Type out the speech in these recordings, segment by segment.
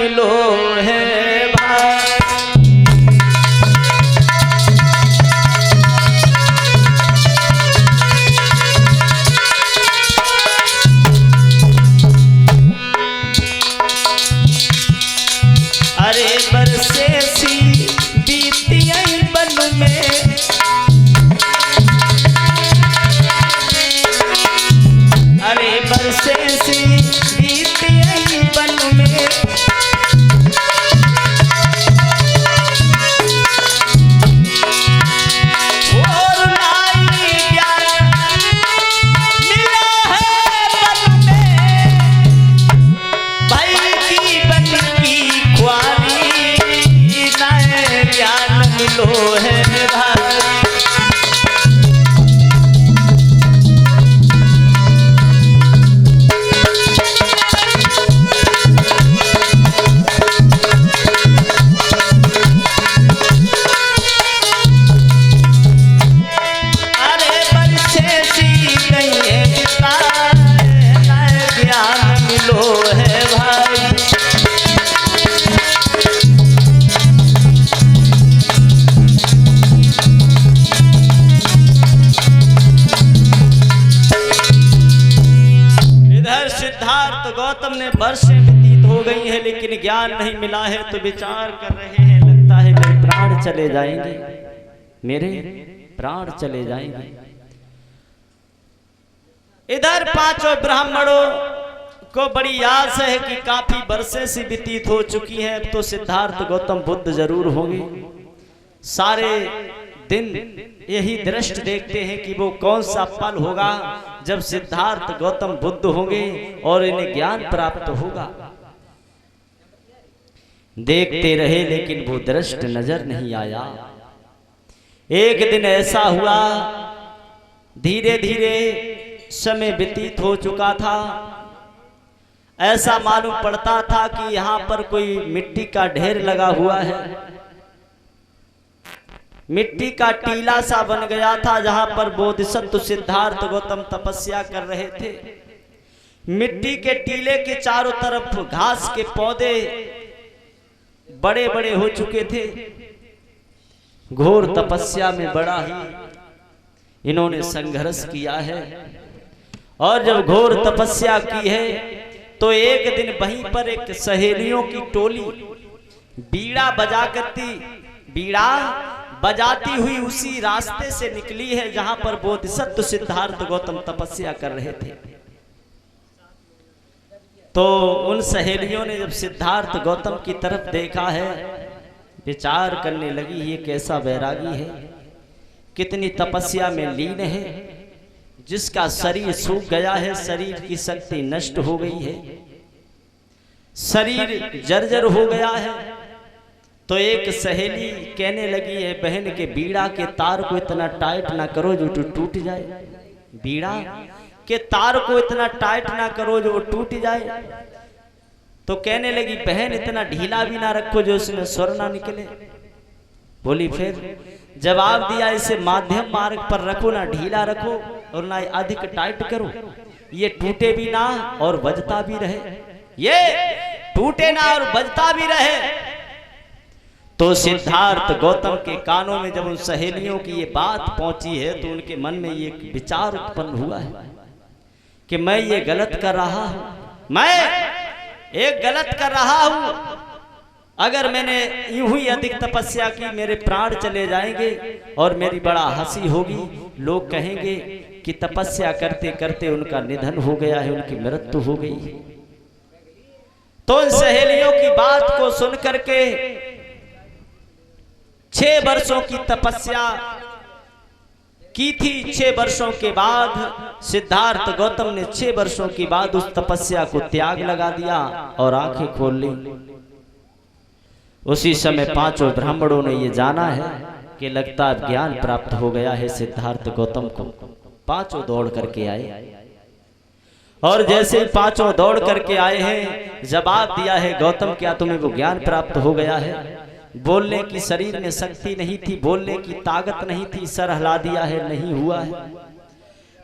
मिलो है भाई। अरे बरसे सी बीती बन में, अरे बरसे सी बीती बन में, और लाई ज्ञान मिला है बन में, भाई की बन की ख्वारी नए ज्ञान मिलो है भाई। गौतम ने वर्षें व्यतीत हो गई है लेकिन ज्ञान नहीं मिला है, तो विचार कर रहे हैं लगता है मेरे प्राण चले जाएंगे, मेरे प्राण चले जाएंगे। इधर पांचों ब्राह्मणों को बड़ी आस है कि काफी वर्षें सी व्यतीत हो चुकी हैं, तो सिद्धार्थ गौतम बुद्ध जरूर होंगे। सारे दिन यही दृष्टि देखते हैं कि वो कौन सा पल होगा जब सिद्धार्थ गौतम बुद्ध होंगे और इन्हें ज्ञान प्राप्त होगा। देखते रहे लेकिन वो दृष्टि नजर नहीं आया। एक दिन ऐसा हुआ, धीरे धीरे समय व्यतीत हो चुका था। ऐसा मालूम पड़ता था कि यहाँ पर कोई मिट्टी का ढेर लगा हुआ है। मिट्टी का टीला सा बन गया था जहां पर बोधिसत्व सिद्धार्थ गौतम तपस्या कर रहे थे। मिट्टी के टीले के चारों तरफ घास के पौधे बड़े बड़े हो चुके थे। घोर तपस्या में बड़ा ही इन्होंने संघर्ष किया है, और जब घोर तपस्या की है तो एक दिन वहीं पर एक सहेलियों की टोली बीड़ा बजा करती, बीड़ा बजाती हुई उसी रास्ते से निकली है जहां पर बोधिसत्व सिद्धार्थ गौतम तपस्या कर रहे थे। तो उन सहेलियों ने जब सिद्धार्थ गौतम की तरफ देखा है, विचार करने लगी ये कैसा वैरागी है, कितनी तपस्या में लीन है, जिसका शरीर सूख गया है, शरीर की शक्ति नष्ट हो गई है, शरीर जर्जर हो गया है। तो एक सहेली कहने लगी है, बहन के बीड़ा के तार को इतना टाइट ना करो जो टूट जाए, बीड़ा के तार को इतना टाइट ना करो जो टूट जाए। तो कहने लगी, बहन इतना ढीला भी ना रखो जो उसमें स्वर ना निकले। बोली, फिर जवाब दिया, इसे माध्यम मार्ग पर रखो, ना ढीला रखो और ना अधिक टाइट करो, ये टूटे भी ना और बजता भी रहे, ये टूटे ना और बजता भी रहे। तो सिद्धार्थ गौतम के कानों में जब उन सहेलियों की ये बात पहुंची है तो उनके मन में ये विचार उत्पन्न हुआ है कि मैं ये गलत कर रहा हूं, मैं एक गलत कर रहा हूं। अगर मैंने यूं ही अधिक तपस्या की मेरे प्राण चले जाएंगे और मेरी बड़ा हंसी होगी, लोग कहेंगे कि तपस्या करते करते उनका निधन हो गया है, उनकी मृत्यु हो गई है। तो उन सहेलियों की बात को सुन करके 6 वर्षों की तपस्या की थी। 6 वर्षों के बाद सिद्धार्थ गौतम ने 6 वर्षों के बाद उस तपस्या को त्याग लगा दिया और आंखें खोल ली। उसी समय 5 ब्राह्मणों ने ये जाना है कि लगता है ज्ञान प्राप्त हो गया है सिद्धार्थ गौतम को। 5 दौड़ करके आए और जैसे 5 दौड़ करके आए हैं, जवाब दिया है, गौतम क्या तुम्हें वो ज्ञान प्राप्त हो गया है? बोलने की शरीर में शक्ति नहीं थी, बोलने की ताकत नहीं थी, सर हिला दिया है, नहीं हुआ है।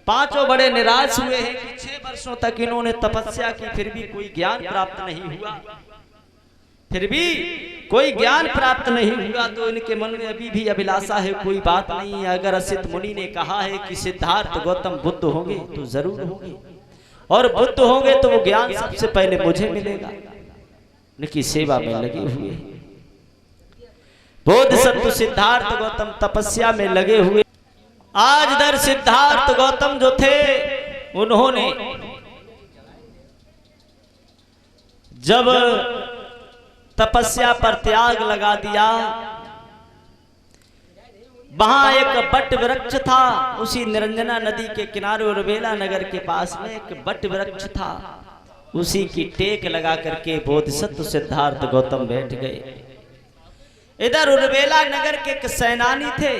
5 बड़े निराश हुए हैं कि 6 वर्षों तक इन्होंने तपस्या की फिर भी कोई ज्ञान प्राप्त नहीं हुआ। फिर भी कोई ज्ञान प्राप्त नहीं हुआ तो इनके मन में अभी भी अभिलाषा है, कोई बात नहीं है। अगर असित मुनि ने कहा है कि सिद्धार्थ गौतम बुद्ध होंगे तो जरूर होंगे, और बुद्ध होंगे तो वो ज्ञान सबसे पहले मुझे मिलेगा। उनकी सेवा में लगे हुए बोधिसत्व सिद्धार्थ गौतम तपस्या में लगे हुए। आज इधर सिद्धार्थ गौतम जो थे, उन्होंने जब तपस्या पर त्याग लगा दिया, वहां एक बट वृक्ष था, उसी निरंजना नदी के किनारे उर्वेला नगर के पास में एक बट वृक्ष था, उसी की टेक लगा करके बोधिसत्व सिद्धार्थ गौतम बैठ गए। इधर उर्वेला नगर के एक सेनानी थे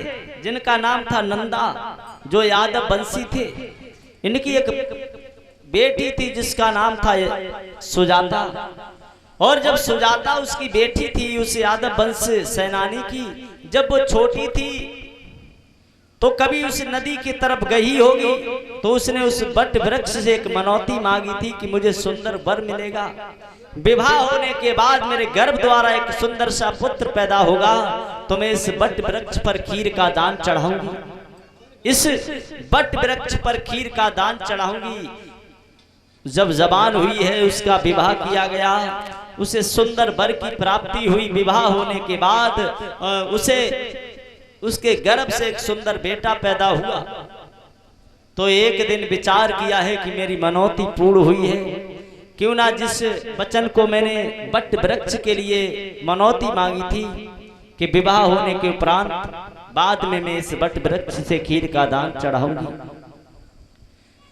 जिनका नाम था नंदा, जो यादव वंशी थे। इनकी एक बेटी थी जिसका नाम था सुजाता, और जब सुजाता उसकी बेटी थी उस यादव वंश सेनानी की, जब वो छोटी थी तो कभी उस नदी की तरफ गई होगी तो उसने उस बट वृक्ष से एक मनौती मांगी थी कि मुझे सुंदर वर मिलेगा, विवाह होने के बाद मेरे गर्भ द्वारा एक सुंदर सा पुत्र पैदा होगा तो मैं इस बट वृक्ष पर खीर का दान चढ़ाऊंगी, इस बट वृक्ष पर खीर का दान चढ़ाऊंगी। जब जबान हुई है उसका विवाह किया गया, उसे सुंदर वर की प्राप्ति हुई। विवाह होने के बाद उसे उसके गर्भ से एक सुंदर बेटा पैदा हुआ। तो एक दिन विचार किया है कि मेरी मनौती पूर्ण हुई है, क्यों ना जिस वचन को मैंने बट वृक्ष के लिए मनौती मांगी थी कि विवाह होने के उपरांत बाद में मैं इस बट वृक्ष से खीर का दान चढ़ाऊंगी,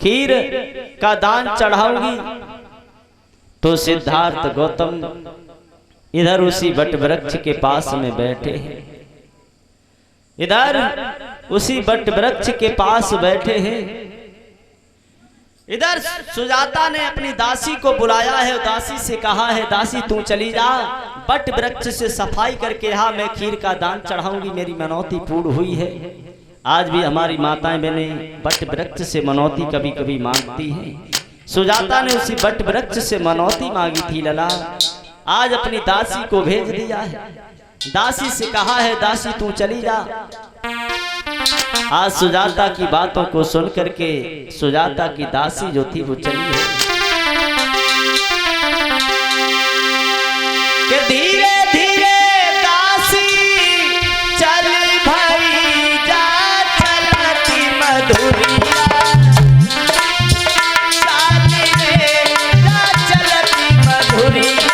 खीर का दान चढ़ाऊंगी। तो सिद्धार्थ गौतम इधर उसी बट वृक्ष के पास में बैठे हैं, इधर उसी बट वृक्ष के पास बैठे हैं। इधर सुजाता ने अपनी दासी को बुलाया है, दासी से कहा है, दासी तू चली जा, बट वृक्ष से सफाई करके हाँ मैं खीर का दान चढ़ाऊंगी, मेरी मनौती पूर्ण हुई है। आज भी हमारी माताएं बहनें बट वृक्ष से मनौती कभी कभी मांगती हैं। सुजाता ने उसी बट वृक्ष से मनौती मांगी थी लला, आज अपनी दासी को भेज दिया है, दासी से कहा है दासी तू चली जा। आज सुजाता की बातों को सुन करके सुजाता की दासी जो थी वो चली है कि धीरे धीरे दासी चल भई जा चलती मधुरिया, चलती मधुरिया।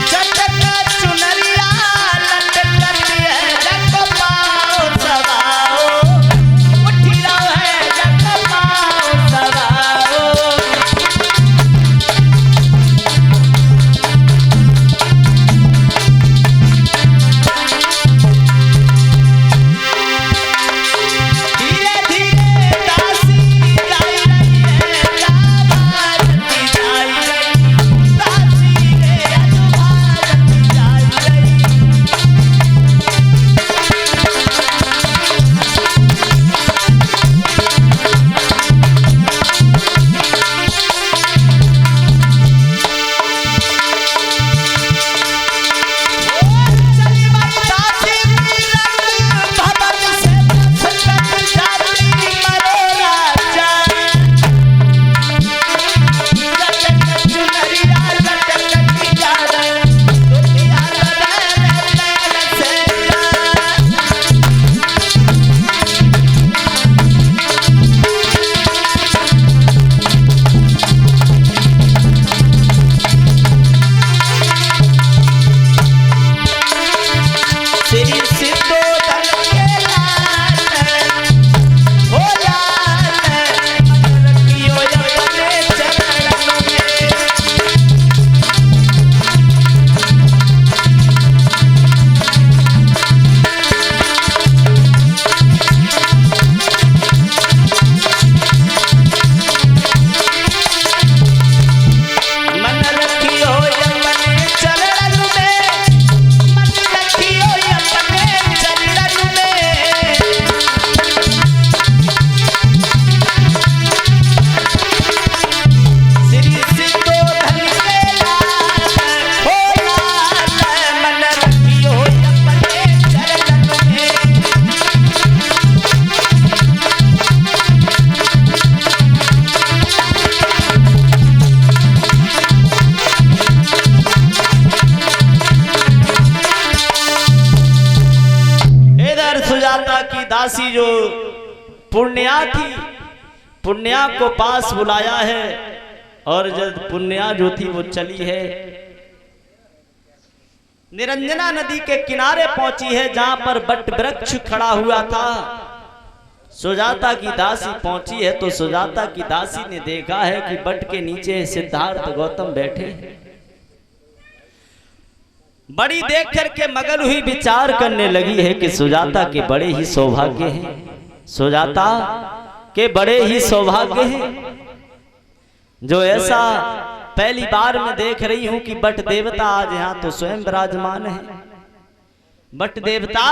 चटक चुनरिया लटक दासी जो पुण्या थी, पुण्या को पास बुलाया है और जब पुण्या जो थी वो चली है, निरंजना नदी के किनारे पहुंची है जहां पर बट वृक्ष खड़ा हुआ था। सुजाता की दासी पहुंची है तो सुजाता की दासी ने देखा है कि बट के नीचे सिद्धार्थ गौतम बैठे। बड़ी देख करके मगन हुई विचार करने लगी है कि सुजाता के बड़े ही सौभाग्य हैं, सुजाता के बड़े ही सौभाग्य हैं जो ऐसा पहली बार मैं देख रही हूं कि बट देवता आज यहाँ तो स्वयं विराजमान है। बट देवता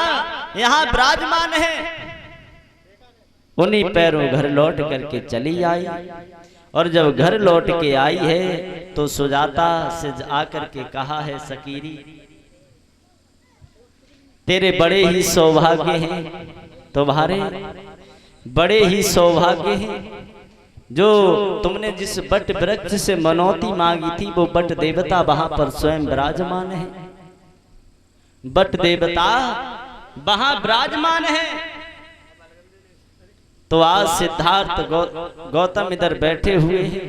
यहाँ विराजमान है। उन्हीं पैरों घर लौट करके चली आई और जब घर लौट के आई है तो सुजाता से आकर के कहा है, सकीरी तेरे बड़े ही सौभाग्य हैं, तुम्हारे बड़े ही सौभाग्य हैं जो तुमने जिस बट वृक्ष से मनौती मांगी थी वो बट देवता वहां पर स्वयं विराजमान है। बट देवता वहां विराजमान है। तो आज सिद्धार्थ गौतम इधर बैठे हुए हैं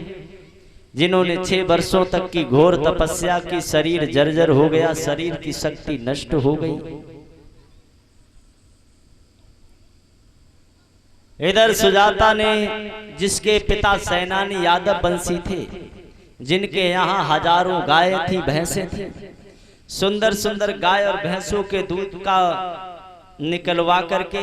जिन्होंने 6 वर्षों तक की घोर तपस्या की, शरीर जर्जर हो गया, शरीर की शक्ति नष्ट हो गई। इधर सुजाता ने, जिसके पिता सेनानी यादव वंशी थे, जिनके यहाँ हजारों गाय थी, भैंसें थी, सुंदर सुंदर गाय और भैंसों के दूध का निकलवा करके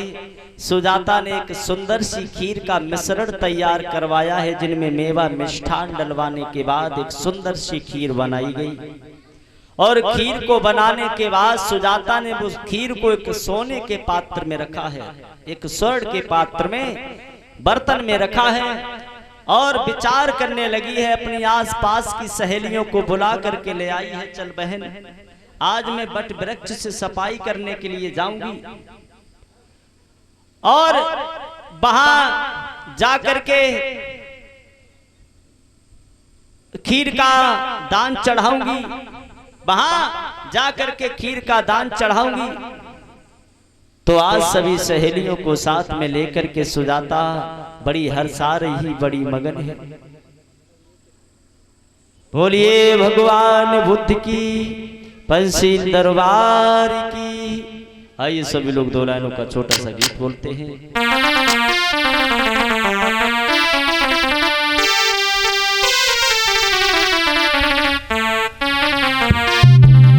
सुजाता ने एक सुंदर सी खीर का मिश्रण तैयार करवाया है, जिनमें मेवा मिष्ठान डलवाने के बाद एक सुंदर सी खीर बनाई गई। और खीर को बनाने के बाद सुजाता ने उस खीर को एक सोने के पात्र में रखा है, एक स्वर्ण के पात्र में, बर्तन में रखा है और विचार करने लगी है। अपनी आसपास की सहेलियों को बुला करके ले आई है, चल बहन आज मैं बट वृक्ष से सफाई करने के लिए जाऊंगी और वहां जाकर के खीर का दान चढ़ाऊंगी, वहां जाकर के खीर का दान चढ़ाऊंगी। तो आज सभी सहेलियों को साथ में लेकर के सुजाता बड़ी हर्षा रही, बड़ी मगन है। बोलिए भगवान बुद्ध की पंसी दरबार की। आइए सभी लोग 2 लाइनों का छोटा सा गीत बोलते हैं।